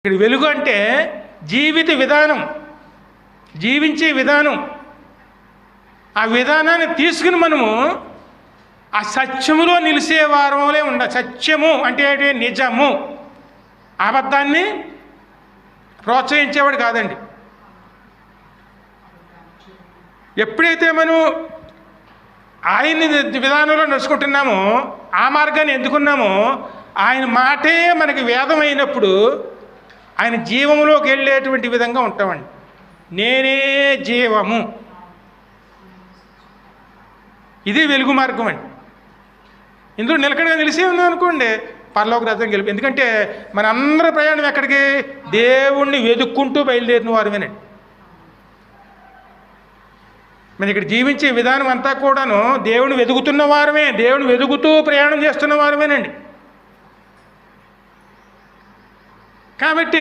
ఇక్కడ వెలుగు అంటే జీవిత విధానం, జీవించే విధానం. ఆ విధానాన్ని తీసుకుని మనము ఆ సత్యములో నిలిసే వారంలో ఉండాలి. సత్యము అంటే నిజము, అబద్ధాన్ని ప్రోత్సహించేవాడు కాదండి. ఎప్పుడైతే మనం ఆయన్ని విధానంలో నడుచుకుంటున్నామో, ఆ మార్గాన్ని ఎందుకున్నామో, ఆయన మాటే మనకి వేదం అయినప్పుడు ఆయన జీవంలోకి వెళ్ళేటువంటి విధంగా ఉంటామండి. నేనే జీవము, ఇది వెలుగు మార్గం అండి. ఇందులో నిలకడగా నిలిసే ఉన్నాం అనుకోండి, పరలోక రాజ్యం గెలుపు. ఎందుకంటే మన అందరి ప్రయాణం ఎక్కడికి? దేవుణ్ణి వెతుక్కుంటూ బయలుదేరిన వారమేనండి. మరి ఇక్కడ జీవించే విధానం అంతా కూడాను దేవుని వెతుకుతున్న వారమే, దేవుని వెతుకుతూ ప్రయాణం చేస్తున్న వారమేనండి. కాబట్టి